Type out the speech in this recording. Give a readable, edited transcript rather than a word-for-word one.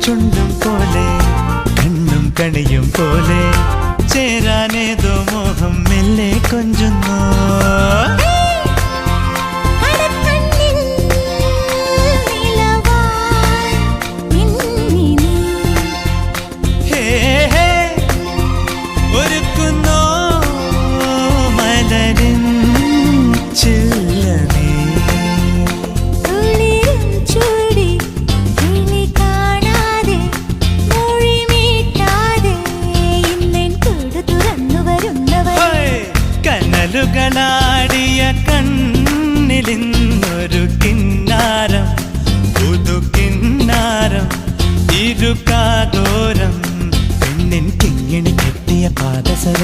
ചുണ്ടും പോലെ കണ്ണും കണിയും പോലെ ചേരാനേതോ മോഹം മെല്ലെ കൊഞ്ചുന്നു. കനലുകളാടിയ കണ്ണിലിന്നൊരു കിന്നാരം, പുതുകിന്നാരം, ഇരുകാതോരം, പെണ്ണിൻ കിങ്ങിണി കെട്ടിയ പാദസരം.